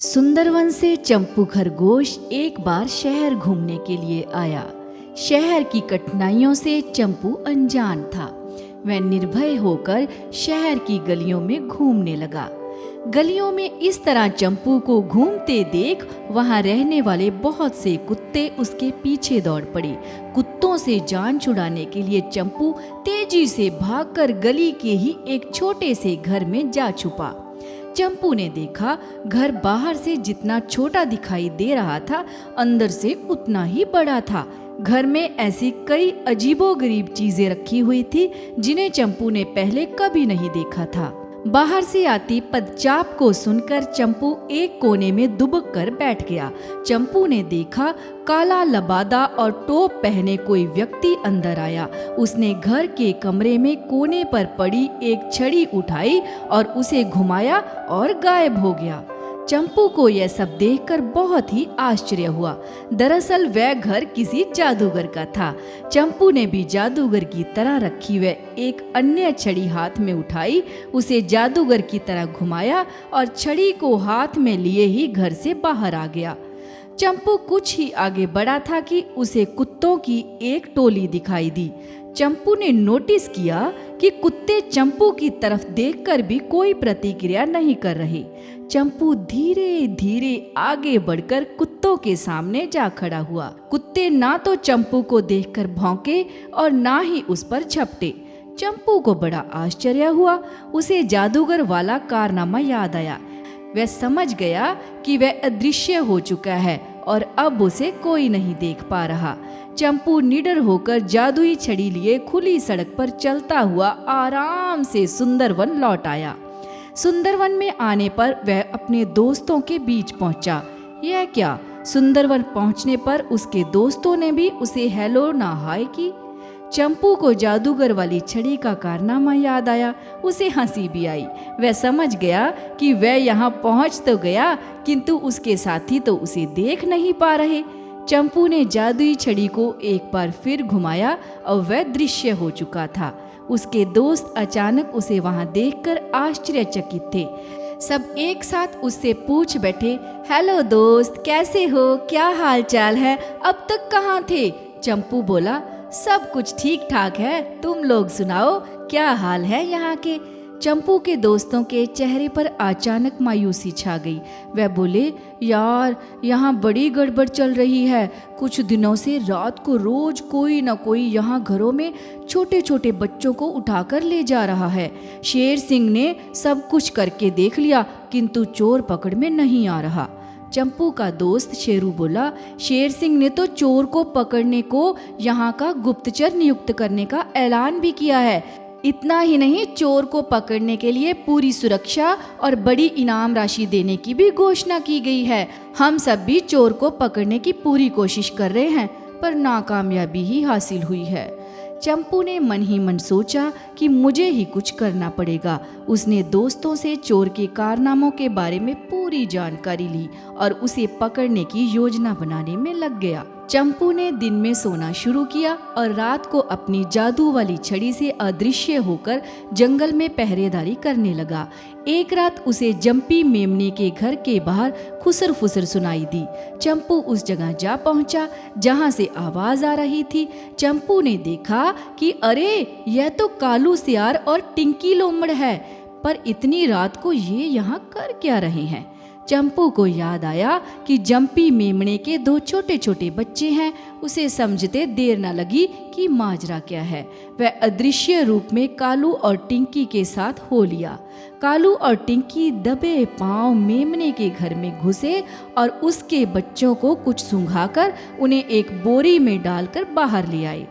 सुंदरवन से चंपू खरगोश एक बार शहर घूमने के लिए आया। शहर की कठिनाइयों से चंपू अनजान था। वह निर्भय होकर शहर की गलियों में घूमने लगा। गलियों में इस तरह चंपू को घूमते देख वहां रहने वाले बहुत से कुत्ते उसके पीछे दौड़ पड़े। कुत्तों से जान छुड़ाने के लिए चंपू तेजी से भागकर गली के ही एक छोटे से घर में जा छुपा। चंपू ने देखा घर बाहर से जितना छोटा दिखाई दे रहा था, अंदर से उतना ही बड़ा था। घर में ऐसी कई अजीबोगरीब चीजें रखी हुई थी जिन्हें चंपू ने पहले कभी नहीं देखा था। बाहर से आती पदचाप को सुनकर चंपू एक कोने में दुबक कर बैठ गया। चंपू ने देखा काला लबादा और टोप पहने कोई व्यक्ति अंदर आया। उसने घर के कमरे में कोने पर पड़ी एक छड़ी उठाई और उसे घुमाया और गायब हो गया। चंपू को यह सब देखकर बहुत ही आश्चर्य हुआ। दरअसल वह घर किसी जादूगर का था। चंपू ने भी जादूगर की तरह रखी हुई एक अन्य छड़ी हाथ में उठाई, उसे जादूगर की तरह घुमाया और छड़ी को हाथ में लिए ही घर से बाहर आ गया। चंपू कुछ ही आगे बढ़ा था कि उसे कुत्तों की एक टोली दिखाई दी। चंपू ने नोटिस किया कि कुत्ते चंपू की तरफ देखकर भी कोई प्रतिक्रिया नहीं कर रहे। चंपू धीरे धीरे आगे बढ़कर कुत्तों के सामने जा खड़ा हुआ। कुत्ते ना तो चंपू को देखकर भौंके और ना ही उस पर झपटे। चंपू को बड़ा आश्चर्य हुआ। उसे जादूगर वाला कारनामा याद आया। वह समझ गया कि वह अदृश्य हो चुका है और अब उसे कोई नहीं देख पा रहा। चंपू निडर होकर जादुई छड़ी लिए खुली सड़क पर चलता हुआ आराम से सुंदरवन लौट आया। सुंदरवन में आने पर वह अपने दोस्तों के बीच पहुंचा। यह क्या, सुंदरवन पहुंचने पर उसके दोस्तों ने भी उसे हेलो ना हाय की। चंपू को जादूगर वाली छड़ी का कारनामा याद आया। उसे हंसी भी आई। वह समझ गया कि वह यहाँ पहुँच तो गया किंतु उसके साथी तो उसे देख नहीं पा रहे। चंपू ने जादुई छड़ी को एक बार फिर घुमाया और वह दृश्य हो चुका था। उसके दोस्त अचानक उसे वहां देखकर आश्चर्यचकित थे। सब एक साथ उससे पूछ बैठे, हेलो दोस्त, कैसे हो, क्या हाल चाल है, अब तक कहाँ थे? चंपू बोला, सब कुछ ठीक ठाक है, तुम लोग सुनाओ, क्या हाल है यहाँ के? चंपू के दोस्तों के चेहरे पर अचानक मायूसी छा गई। वह बोले, यार यहाँ बड़ी गड़बड़ चल रही है। कुछ दिनों से रात को रोज कोई न कोई यहाँ घरों में छोटे छोटे बच्चों को उठाकर ले जा रहा है। शेर सिंह ने सब कुछ करके देख लिया किंतु चोर पकड़ में नहीं आ रहा। चंपू का दोस्त शेरू बोला, शेर सिंह ने तो चोर को पकड़ने को यहाँ का गुप्तचर नियुक्त करने का ऐलान भी किया है। इतना ही नहीं, चोर को पकड़ने के लिए पूरी सुरक्षा और बड़ी इनाम राशि देने की भी घोषणा की गई है। हम सब भी चोर को पकड़ने की पूरी कोशिश कर रहे हैं पर नाकामयाबी ही हासिल हुई है। चंपू ने मन ही मन सोचा कि मुझे ही कुछ करना पड़ेगा। उसने दोस्तों से चोर के कारनामों के बारे में पूरी जानकारी ली और उसे पकड़ने की योजना बनाने में लग गया। चंपू ने दिन में सोना शुरू किया और रात को अपनी जादू वाली छड़ी से अदृश्य होकर जंगल में पहरेदारी करने लगा। एक रात उसे जंपी मेमने के घर के बाहर खुसर फुसर सुनाई दी। चंपू उस जगह जा पहुंचा जहां से आवाज आ रही थी। चंपू ने देखा कि अरे, यह तो कालू सियार और टिंकी लोमड़ है, पर इतनी रात को ये यहाँ कर क्या रहे हैं? चंपू को याद आया कि जंपी मेमने के दो छोटे छोटे बच्चे हैं। उसे समझते देर न लगी कि माजरा क्या है। वह अदृश्य रूप में कालू और टिंकी के साथ हो लिया। कालू और टिंकी दबे पांव मेमने के घर में घुसे और उसके बच्चों को कुछ सूंघाकर उन्हें एक बोरी में डालकर बाहर ले आए।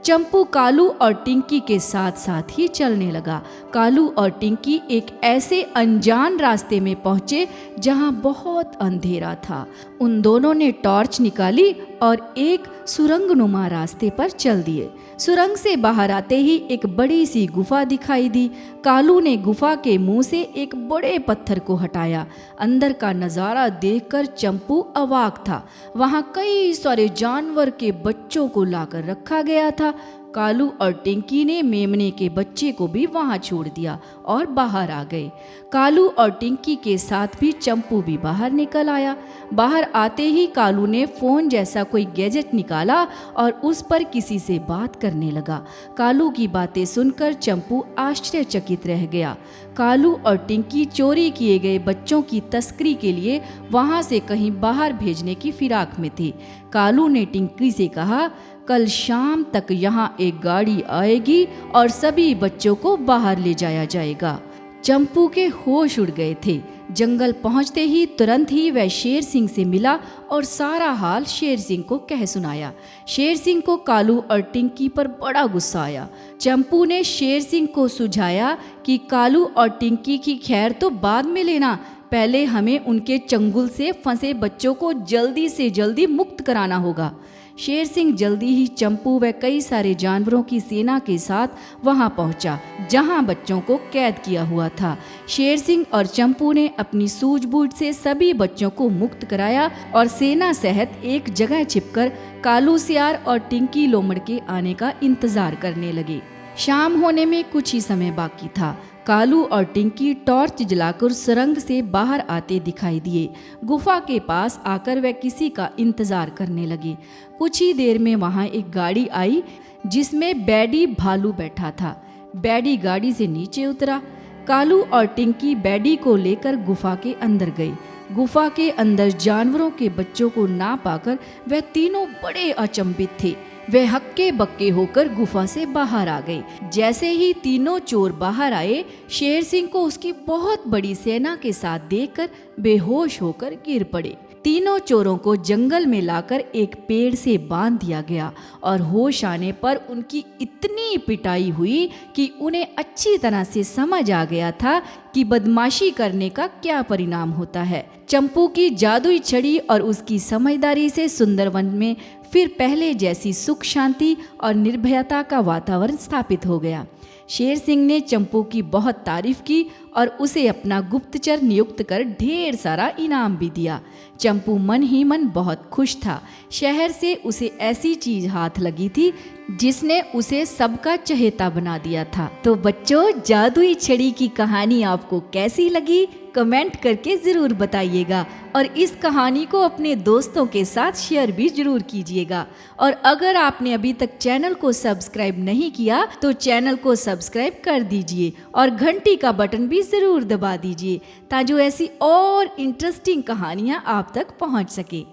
चंपू कालू और टिंकी के साथ साथ ही चलने लगा। कालू और टिंकी एक ऐसे अनजान रास्ते में पहुंचे जहां बहुत अंधेरा था। उन दोनों ने टॉर्च निकाली और एक सुरंगनुमा रास्ते पर चल दिए। सुरंग से बाहर आते ही एक बड़ी सी गुफा दिखाई दी। कालू ने गुफा के मुंह से एक बड़े पत्थर को हटाया। अंदर का नजारा देखकर चंपू अवाक था। वहां कई सारे जानवर के बच्चों को लाकर रखा गया था। कालू और टिंकी ने मेमने के बच्चे को भी वहां छोड़ दिया और बाहर आ गए। कालू और टिंकी के साथ भी चंपू भी बाहर निकल आया। बाहर आते ही कालू ने फोन जैसा कोई गैजेट निकाला और उस पर किसी से बात करने लगा। कालू की बातें सुनकर चंपू आश्चर्यचकित रह गया। कालू और टिंकी चोरी किए गए बच्चों की तस्करी के लिए वहां से कहीं बाहर भेजने की फिराक में थे। कालू ने टिंकी से कहा, कल शाम तक यहाँ एक गाड़ी आएगी और सभी बच्चों को बाहर ले जाया जाएगा। चंपू के होश उड़ गए थे। जंगल पहुंचते ही तुरंत ही वह शेर सिंह से मिला और सारा हाल शेर सिंह को कह सुनाया। शेर सिंह को कालू और टिंकी पर बड़ा गुस्सा आया। चंपू ने शेर सिंह को सुझाया कि कालू और टिंकी की खैर तो बाद में लेना, पहले हमें उनके चंगुल से फंसे बच्चों को जल्दी से जल्दी मुक्त कराना होगा। शेर सिंह जल्दी ही चंपू व कई सारे जानवरों की सेना के साथ वहां पहुंचा जहां बच्चों को कैद किया हुआ था। शेर सिंह और चंपू ने अपनी सूझबूझ से सभी बच्चों को मुक्त कराया और सेना सहित एक जगह छिपकर कालू सियार और टिंकी लोमड़ के आने का इंतजार करने लगे। शाम होने में कुछ ही समय बाकी था। कालू और टिंकी टॉर्च जलाकर सुरंग से बाहर आते दिखाई दिए। गुफा के पास आकर वे किसी का इंतजार करने लगे। कुछ ही देर में वहां एक गाड़ी आई जिसमें बैडी भालू बैठा था। बैडी गाड़ी से नीचे उतरा। कालू और टिंकी बैडी को लेकर गुफा के अंदर गए। गुफा के अंदर जानवरों के बच्चों को ना पाकर वे तीनों बड़े अचंभित थे। वे हक्के बक्के होकर गुफा से बाहर आ गए। जैसे ही तीनों चोर बाहर आए, शेर सिंह को उसकी बहुत बड़ी सेना के साथ देखकर बेहोश होकर गिर पड़े। तीनों चोरों को जंगल में लाकर एक पेड़ से बांध दिया गया और होश आने पर उनकी इतनी पिटाई हुई कि उन्हें अच्छी तरह से समझ आ गया था कि बदमाशी करने का क्या परिणाम होता है। चंपू की जादुई छड़ी और उसकी समझदारी से सुंदरवन में फिर पहले जैसी सुख शांति और निर्भयता का वातावरण स्थापित हो गया। शेर सिंह ने चंपू की बहुत तारीफ की और उसे अपना गुप्तचर नियुक्त कर ढेर सारा इनाम भी दिया। चंपू मन ही मन बहुत खुश था। शहर से उसे ऐसी चीज हाथ लगी थी जिसने उसे सबका चहेता बना दिया था। तो बच्चों, जादुई छड़ी की कहानी आपको कैसी लगी कमेंट करके जरूर बताइएगा और इस कहानी को अपने दोस्तों के साथ शेयर भी जरूर कीजिएगा। और अगर आपने अभी तक चैनल को सब्सक्राइब नहीं किया तो चैनल को सब्सक्राइब कर दीजिए और घंटी का बटन भी जरूर दबा दीजिए ताकि ऐसी और इंटरेस्टिंग कहानियाँ आप तक पहुँच सके।